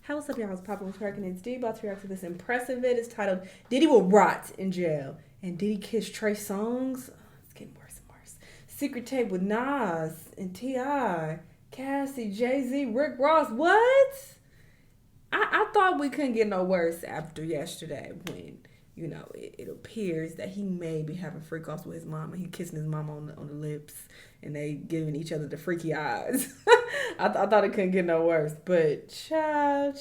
What's up, y'all? It's Poppin' with Twerking. It's Diddy about to react to this impressive vid. It's titled Diddy Will Rot in Jail. And Diddy kissed Trey Songz. It's getting worse and worse. Secret tape with Nas and T.I. Cassie, Jay-Z, Rick Ross. What? I thought we couldn't get no worse after yesterday when, it appears that he may be having freak offs with his mama. He kissing his mama on the lips and they giving each other the freaky eyes. I thought it couldn't get no worse. But, child,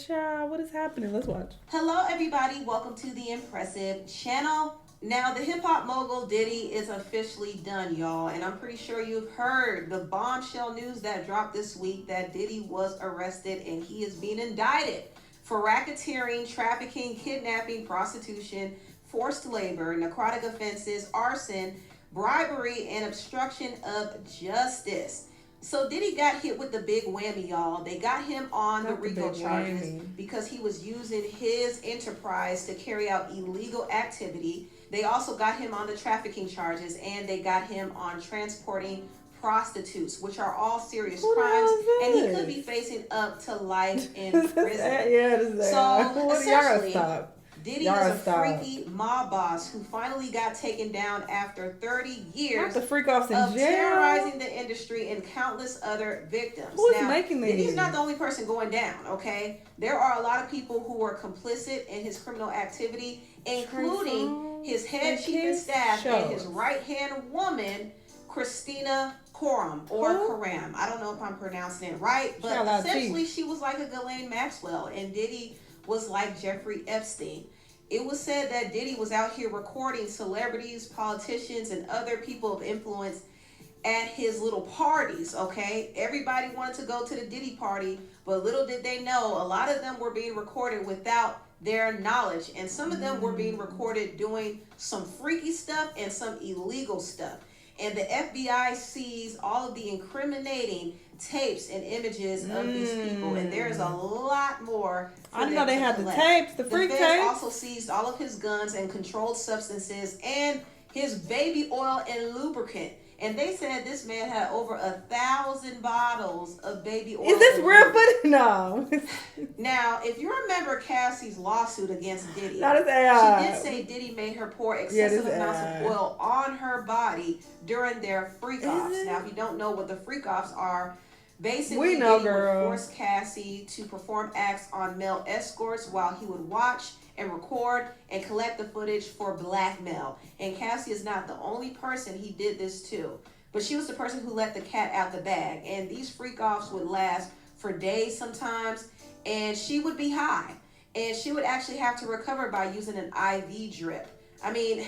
what is happening? Let's watch. Hello, everybody. Welcome to the Impressive Channel. Now, the hip-hop mogul Diddy is officially done, y'all. And I'm pretty sure you've heard the bombshell news that dropped this week that Diddy was arrested and he is being indicted for racketeering, trafficking, kidnapping, prostitution, forced labor, narcotic offenses, arson, bribery, and obstruction of justice. So Diddy got hit with the big whammy, y'all. They got him on the RICO charges because he was using his enterprise to carry out illegal activity. They also got him on the trafficking charges, and they got him on transporting prostitutes, which are all serious crimes, and he could be facing up to life in prison. So essentially, Diddy is a freaky mob boss who finally got taken down after 30 years of terrorizing the industry and countless other victims. Who is making these? Diddy's not the only person going down, okay? There are a lot of people who were complicit in his criminal activity, including his head chief of staff and his right-hand woman, Kina Harper. I don't know if I'm pronouncing it right, but essentially she was like a Ghislaine Maxwell, and Diddy was like Jeffrey Epstein. It was said that Diddy was out here recording celebrities, politicians, and other people of influence at his little parties, okay? Everybody wanted to go to the Diddy party, but little did they know, a lot of them were being recorded without their knowledge, and some of them were being recorded doing some freaky stuff and some illegal stuff. And the FBI sees all of the incriminating tapes and images of these people, and there's a lot more. I didn't know they had the tapes, the freak tapes. The feds also seized all of his guns and controlled substances and his baby oil and lubricant. And they said this man had over 1,000 bottles of baby oil. Is this real footage? No. Now, if you remember Cassie's lawsuit against Diddy, not his AI. She did say Diddy made her pour excessive amounts of oil on her body during their freak-offs. Now, if you don't know what the freak-offs are, basically Diddy would force Cassie to perform acts on male escorts while he would watch and record and collect the footage for blackmail. And Cassie is not the only person he did this to, but she was the person who let the cat out the bag. And these freak-offs would last for days sometimes, and she would be high, and she would actually have to recover by using an IV drip. I mean,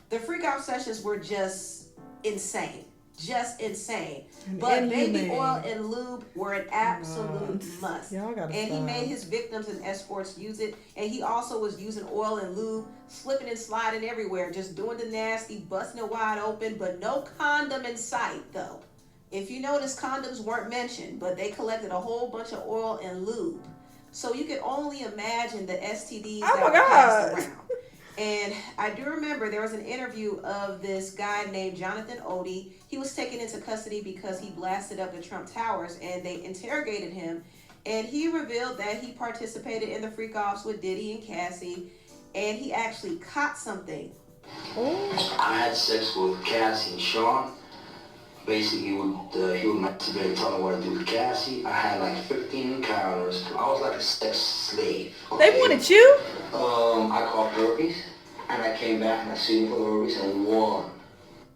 the freak-off sessions were just insane. But baby oil and lube were an absolute must. And he made his victims and escorts use it. And he also was using oil and lube, slipping and sliding everywhere, just doing the nasty, busting it wide open, but no condom in sight, though. If you notice, condoms weren't mentioned, but they collected a whole bunch of oil and lube. So you can only imagine the STDs that were passed around. And I do remember there was an interview of this guy named Jonathan Odie. He was taken into custody because he blasted up the Trump Towers, and they interrogated him. And he revealed that he participated in the freak-offs with Diddy and Cassie, and he actually caught something. I had sex with Cassie and Sean. Basically, he would masturbate and tell me what to do with Cassie. I had like 15 encounters. I was like a sex slave. Okay? They wanted you? I caught herpes, and I came back and I sued him for the herpes and won.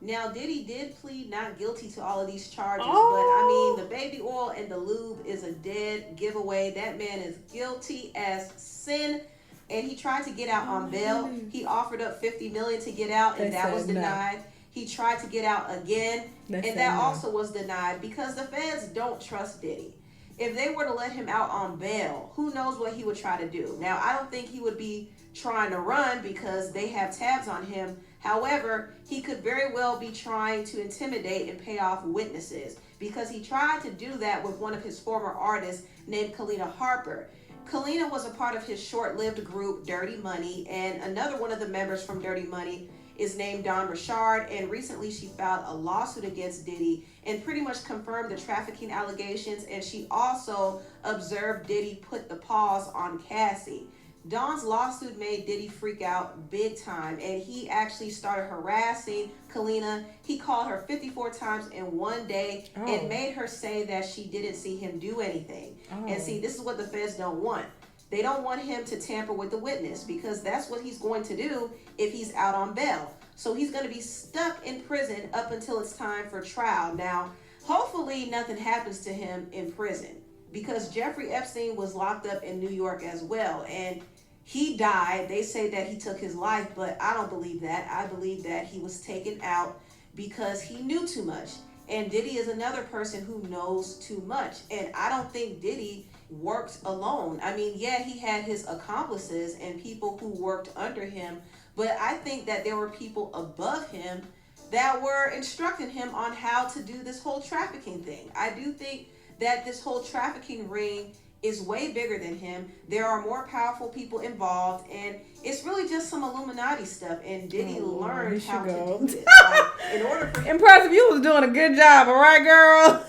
Now, Diddy did plead not guilty to all of these charges, but I mean, the baby oil and the lube is a dead giveaway. That man is guilty as sin, and he tried to get out on bail. He offered up $50 million to get out, and that was denied. He tried to get out again, and that also was denied because the feds don't trust Diddy. If they were to let him out on bail, who knows what he would try to do. Now, I don't think he would be trying to run because they have tabs on him. However, he could very well be trying to intimidate and pay off witnesses because he tried to do that with one of his former artists named Kina Harper. Kina was a part of his short-lived group, Dirty Money, and another one of the members from Dirty Money is named Dawn Richard, and recently she filed a lawsuit against Diddy and pretty much confirmed the trafficking allegations, and she also observed Diddy put the pause on Cassie. Dawn's lawsuit made Diddy freak out big time, and he actually started harassing Kina. He called her 54 times in one day and made her say that she didn't see him do anything. And see, this is what the feds don't want. They don't want him to tamper with the witness, because that's what he's going to do if he's out on bail. So he's going to be stuck in prison up until it's time for trial. Now, hopefully nothing happens to him in prison, because Jeffrey Epstein was locked up in New York as well, and he died. They say that he took his life, but I don't believe that. I believe that he was taken out because he knew too much. And Diddy is another person who knows too much. And I don't think Diddy worked alone. I mean, yeah, he had his accomplices and people who worked under him, but I think that there were people above him that were instructing him on how to do this whole trafficking thing. I do think that this whole trafficking ring is way bigger than him. There are more powerful people involved, and it's really just some Illuminati stuff. And Diddy learned how to do this. Like, in order for impressive, you was doing a good job, all right, girl.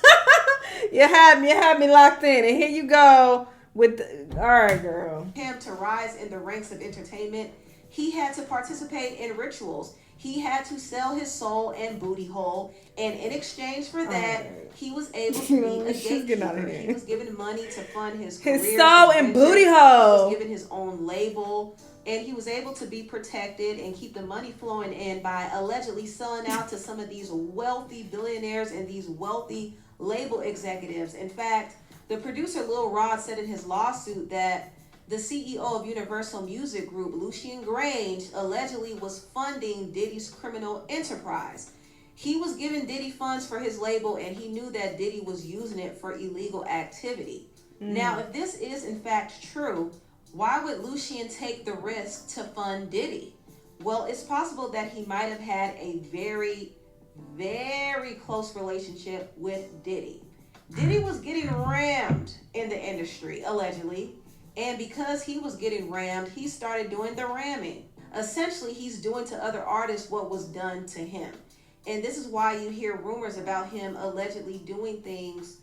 you had me locked in, and here you go with. All right, girl. Him to rise in the ranks of entertainment, he had to participate in rituals. He had to sell his soul and booty hole, and in exchange for that, he was able to be a gatekeeper. He was given money to fund his career, soul and booty hole. He was given his own label, and he was able to be protected and keep the money flowing in by allegedly selling out to some of these wealthy billionaires and these wealthy label executives. In fact, the producer Lil Rod said in his lawsuit that the CEO of Universal Music Group, Lucian Grange, allegedly was funding Diddy's criminal enterprise. He was giving Diddy funds for his label, and he knew that Diddy was using it for illegal activity. Now, if this is in fact true, why would Lucian take the risk to fund Diddy? Well, it's possible that he might have had a very, very close relationship with Diddy. Diddy was getting rammed in the industry, allegedly. And because he was getting rammed, he started doing the ramming. Essentially, he's doing to other artists what was done to him. And this is why you hear rumors about him allegedly doing things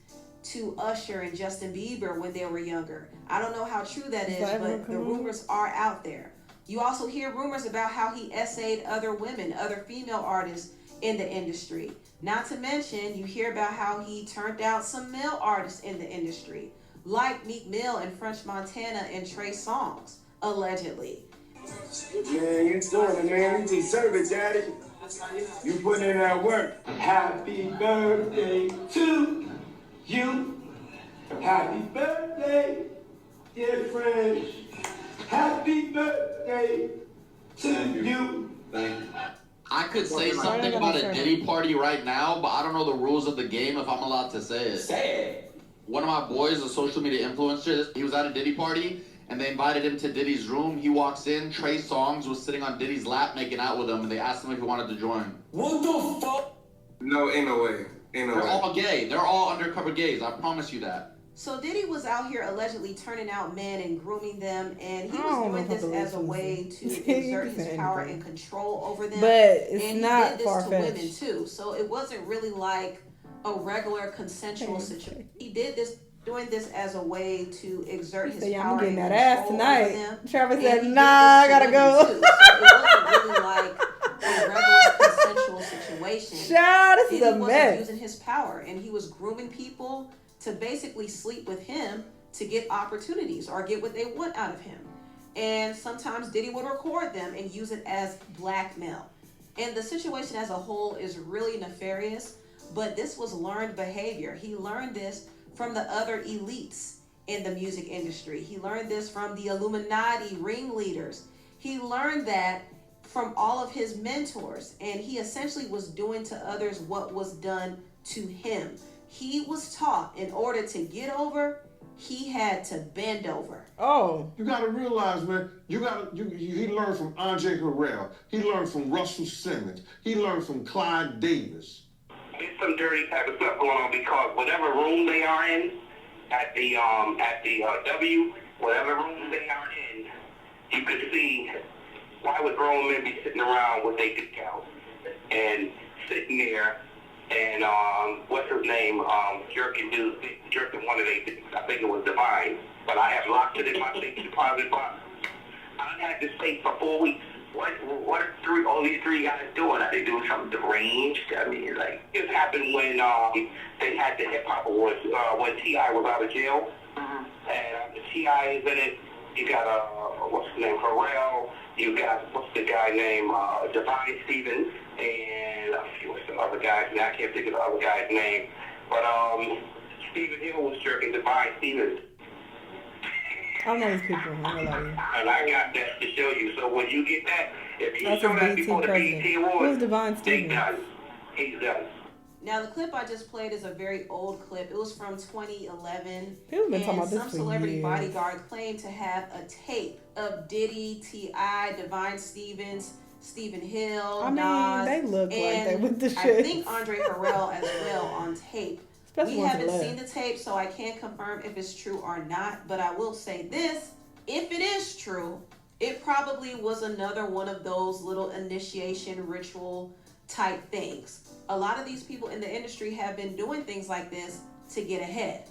to Usher and Justin Bieber when they were younger. I don't know how true that is, but the rumors are out there. You also hear rumors about how he essayed other women, other female artists in the industry. Not to mention, you hear about how he turned out some male artists in the industry, like Meek Mill and French Montana and Trey Songz, allegedly. Man, you doing it, man. You deserve it, daddy. You putting in that work. Happy birthday to you. Happy birthday, dear friend. Happy birthday to you. I could say something about a Diddy party right now, but I don't know the rules of the game if I'm allowed to say it. Say it. One of my boys, a social media influencer, he was at a Diddy party, and they invited him to Diddy's room. He walks in, Trey Songz was sitting on Diddy's lap making out with him, and they asked him if he wanted to join. What the fuck? No, ain't no way. They're all gay. They're all undercover gays. I promise you that. So Diddy was out here allegedly turning out men and grooming them, and he was doing this as a way to exert his power and control over them. But it's and not he did this far-fetched. to women too. So it wasn't really like a regular consensual situation. He did this, doing this as a way to exert his power. I'm getting and that ass control tonight. over them. Travis And said, he did "Nah, I this to gotta women go." too. So it wasn't really like a regular consensual situation. Child, this is Diddy a wasn't mess. using his power, and he was grooming people to basically sleep with him to get opportunities or get what they want out of him. And sometimes Diddy would record them and use it as blackmail. And the situation as a whole is really nefarious, but this was learned behavior. He learned this from the other elites in the music industry. He learned this from the Illuminati ringleaders. He learned that from all of his mentors, and he essentially was doing to others what was done to him. He was taught in order to get over, he had to bend over. Oh. You gotta realize, man, he learned from Andre Harrell. He learned from Russell Simmons. He learned from Clyde Davis. There's some dirty type of stuff going on because whatever room they are in at the W, whatever room they are in, you could see why would grown men be sitting around with their dick out and sitting there and what's his name, jerking one of their dicks. I think it was Divine, but I have locked it in my safe deposit box. I had this safe for 4 weeks. What are all these three guys doing? Are they doing something deranged? I mean, like, it happened when they had the hip hop awards when T.I was out of jail, and T.I is in it. You got what's his name, Pharrell. You got what's the guy named Divine Stevens, and what's the other guy's name? I can't think of the other guy's name, but Stephen Hill was jerking Divine Stevens. I don't know these people. I'm gonna lie to you. And I got that to show you. So when you get that, if you That's show his that BET before the president. BET Awards, Who's Divine Stevens? they done. He's done. Now, the clip I just played is a very old clip. It was from 2011. People been talking about this some for celebrity years. bodyguard claimed to have a tape of Diddy, T.I, Divine Stevens, Stephen Hill, I mean, Nas, they look like they with the I shit. think Andre Harrell as well on tape. Especially We ones haven't that seen the tape, so I can't confirm if it's true or not. But I will say this. If it is true, it probably was another one of those little initiation ritual type things. A lot of these people in the industry have been doing things like this to get ahead.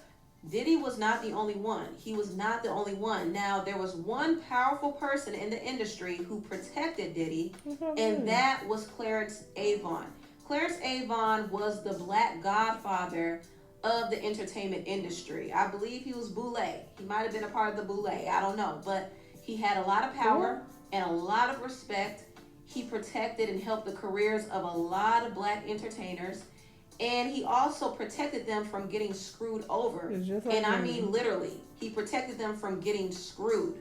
Diddy was not the only one. He was not the only one. Now, there was one powerful person in the industry who protected Diddy, and that was Clarence Avon. Clarence Avon was the black godfather of the entertainment industry. I believe he was Boule. He might have been a part of the Boule. I don't know. But he had a lot of power and a lot of respect. He protected and helped the careers of a lot of black entertainers. And he also protected them from getting screwed over. And I mean literally. He protected them from getting screwed.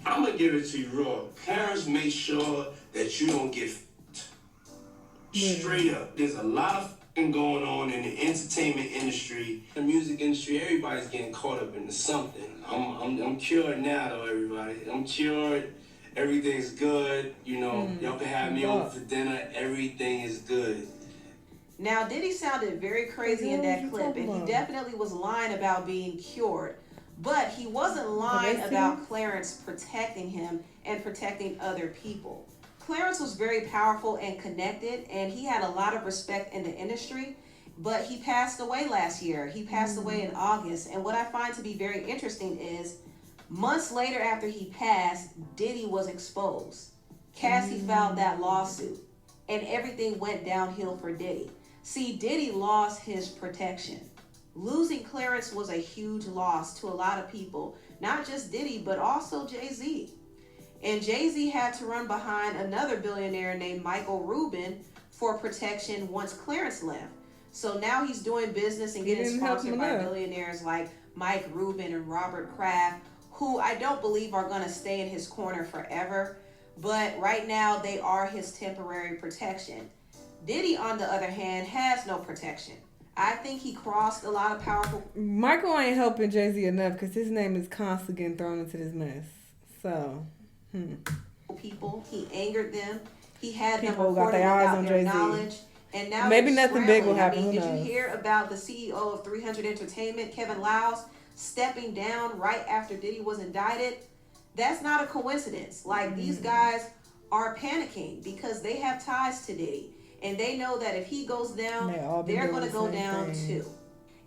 I'm going to give it to you raw. Parents make sure that you don't get straight up. There's a lot of going on in the entertainment industry, the music industry. Everybody's getting caught up into something. I'm cured now, though, everybody. I'm cured. Everything's good. You know, y'all can have me over for dinner. Everything is good. Now, Diddy sounded very crazy in that clip, and he definitely was lying about being cured. But he wasn't lying about Clarence protecting him and protecting other people. Clarence was very powerful and connected, and he had a lot of respect in the industry, but he passed away last year. He passed away in August, and what I find to be very interesting is months later after he passed, Diddy was exposed. Cassie filed that lawsuit, and everything went downhill for Diddy. See, Diddy lost his protection. Losing Clarence was a huge loss to a lot of people, not just Diddy, but also Jay-Z. And Jay-Z had to run behind another billionaire named Michael Rubin for protection once Clarence left. So now he's doing business and getting sponsored by billionaires like Mike Rubin and Robert Kraft, who I don't believe are going to stay in his corner forever. But right now, they are his temporary protection. Diddy, on the other hand, has no protection. I think he crossed a lot of powerful... Michael ain't helping Jay-Z enough because his name is constantly getting thrown into this mess. So... people. He angered them. He had people them reporting without their knowledge. And now maybe nothing big will happen. I mean, did you hear about the CEO of 300 Entertainment, Kevin Liles, stepping down right after Diddy was indicted? That's not a coincidence. Like, these guys are panicking because they have ties to Diddy. And they know that if he goes down, they're going to go down too.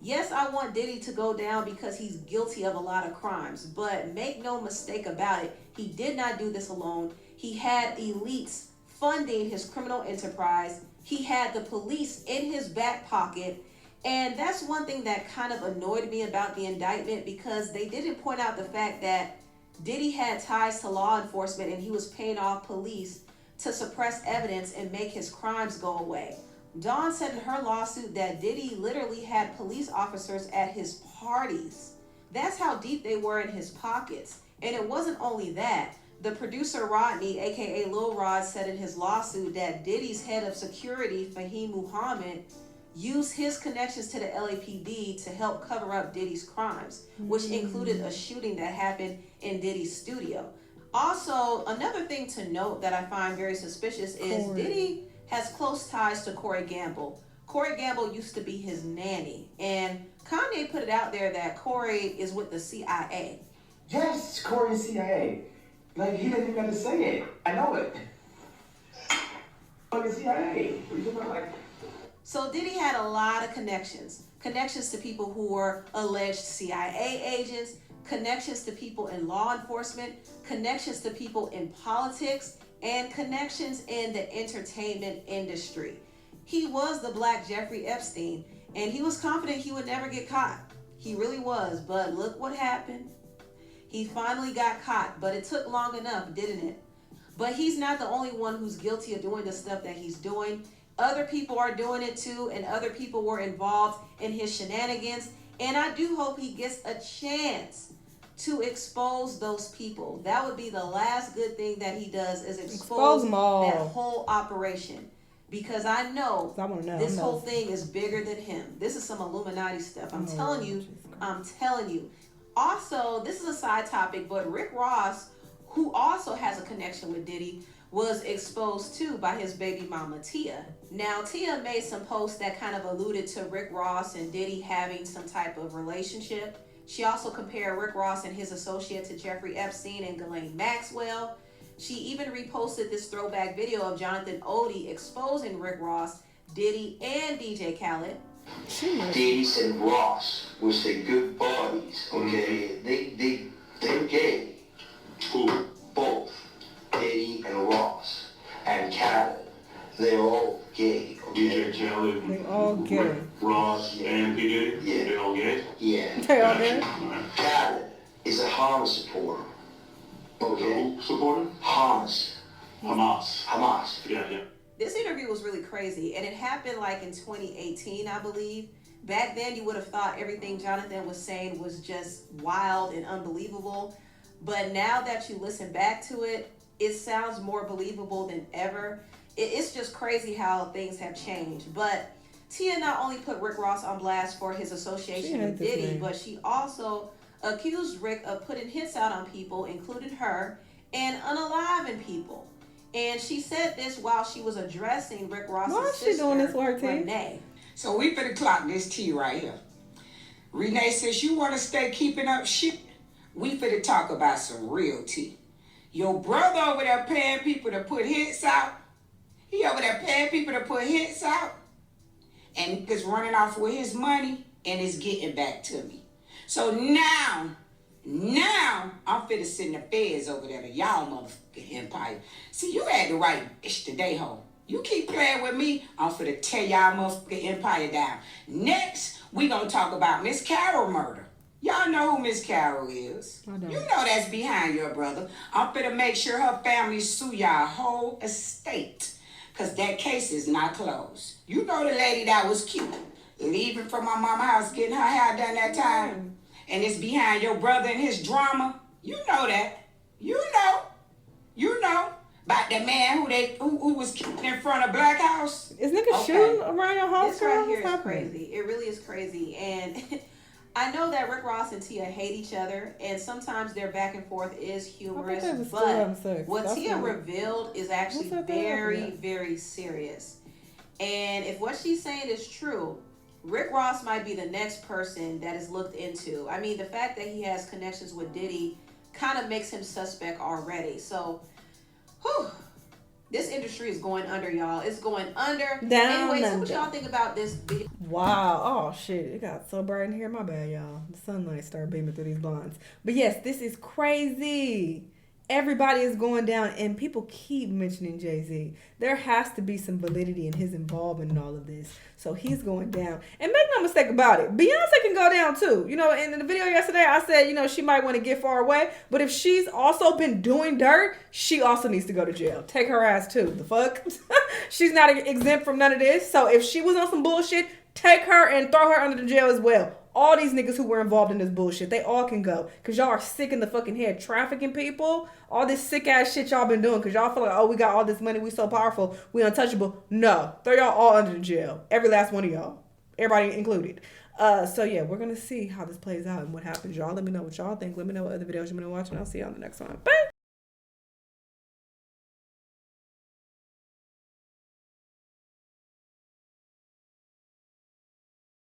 Yes, I want Diddy to go down because he's guilty of a lot of crimes. But make no mistake about it, he did not do this alone. He had elites funding his criminal enterprise. He had the police in his back pocket. And that's one thing that kind of annoyed me about the indictment, because they didn't point out the fact that Diddy had ties to law enforcement and he was paying off police to suppress evidence and make his crimes go away. Dawn said in her lawsuit that Diddy literally had police officers at his parties. That's how deep they were in his pockets. And it wasn't only that. The producer Rodney, aka Lil Rod, said in his lawsuit that Diddy's head of security, Fahim Muhammad, used his connections to the LAPD to help cover up Diddy's crimes, which included a shooting that happened in Diddy's studio. Also, another thing to note that I find very suspicious is Diddy has close ties to Corey Gamble. Corey Gamble used to be his nanny, and Kanye put it out there that Corey is with the CIA. Yes, Corey CIA. Like, he didn't even have to say it. I know it. Fucking CIA. What are you talking about? Like, so Diddy had a lot of connections. Connections to people who were alleged CIA agents, connections to people in law enforcement, connections to people in politics, and connections in the entertainment industry. He was the Black Jeffrey Epstein, and he was confident he would never get caught. He really was, but look what happened. He finally got caught, but it took long enough, didn't it? But he's not the only one who's guilty of doing the stuff that he's doing. Other people are doing it too, and other people were involved in his shenanigans. And I do hope he gets a chance to expose those people. That would be the last good thing that he does, is expose them all. That whole operation. Because I know this whole thing is bigger than him. This is some Illuminati stuff. I'm telling you. Also, this is a side topic, but Rick Ross, who also has a connection with Diddy, was exposed too by his baby mama, Tia. Now, Tia made some posts that kind of alluded to Rick Ross and Diddy having some type of relationship. She also compared Rick Ross and his associate to Jeffrey Epstein and Ghislaine Maxwell. She even reposted this throwback video of Jonathan Odie exposing Rick Ross, Diddy, and DJ Khaled. Diddy and Ross was the good buddies, okay? They're gay. Who? Both. Diddy and Ross. And Khaled. They're all gay. Okay? DJ Khaled, They all gay. Ross, and P. Diddy? Yeah. They all gay? Yeah. They all gay? Khaled is a Hamas supporter. Okay? Who supporter? Hamas. Hamas. Yeah. This interview was really crazy, and it happened like in 2018, I believe. Back then, you would have thought everything Jonathan was saying was just wild and unbelievable. But now that you listen back to it, it sounds more believable than ever. It's just crazy how things have changed. But Tia not only put Rick Ross on blast for his association with Diddy, but she also accused Rick of putting hits out on people, including her, and unaliving people. And she said this while she was addressing Rick Ross's sister, Renee. So we finna clock this tea right here. Renee says, you wanna stay keeping up shit? We finna talk about some real tea. Your brother over there paying people to put hits out. He over there paying people to put hits out. And is running off with his money and is getting back to me. So now I'm finna send the feds over there to y'all motherfucking empire. See, you had the right bitch today, ho. You keep playing with me, I'm finna tear y'all motherfucking empire down. Next, we gonna talk about Miss Carol murder. Y'all know who Miss Carol is. You know that's behind your brother. I'm finna make sure her family sue y'all whole estate. Cause that case is not closed. You know the lady that was cute, leaving from my mama's house, getting her hair done that time. And it's behind your brother and his drama. You know that. You know. About the man who was killed in front of Black House. Is niggas shooting around your house? This right here is crazy. It really is crazy. And I know that Rick Ross and Tia hate each other, and sometimes their back and forth is humorous. But what Tia revealed is actually very, very serious. And if what she's saying is true, Rick Ross might be the next person that is looked into. I mean, the fact that he has connections with Diddy kind of makes him suspect already. So, this industry is going under, y'all. It's going under. Anyway, so what y'all think about this video? Wow. Oh, shit. It got so bright in here. My bad, y'all. The sunlight started beaming through these blinds. But yes, this is crazy. Everybody is going down, and people keep mentioning Jay-Z. There has to be some validity in his involvement in all of this. So he's going down. And make no mistake about it, Beyonce can go down too. You know, in the video yesterday, I said, you know, she might want to get far away. But if she's also been doing dirt, she also needs to go to jail. Take her ass too. The fuck? She's not exempt from none of this. So if she was on some bullshit, take her and throw her under the jail as well. All these niggas who were involved in this bullshit, they all can go. Because y'all are sick in the fucking head. Trafficking people. All this sick ass shit y'all been doing. Because y'all feel like, oh, we got all this money. We so powerful. We untouchable. No. Throw y'all all under the jail. Every last one of y'all. Everybody included. So yeah, we're going to see how this plays out and what happens. Y'all let me know what y'all think. Let me know what other videos you want to watch. And I'll see you on the next one. Bye.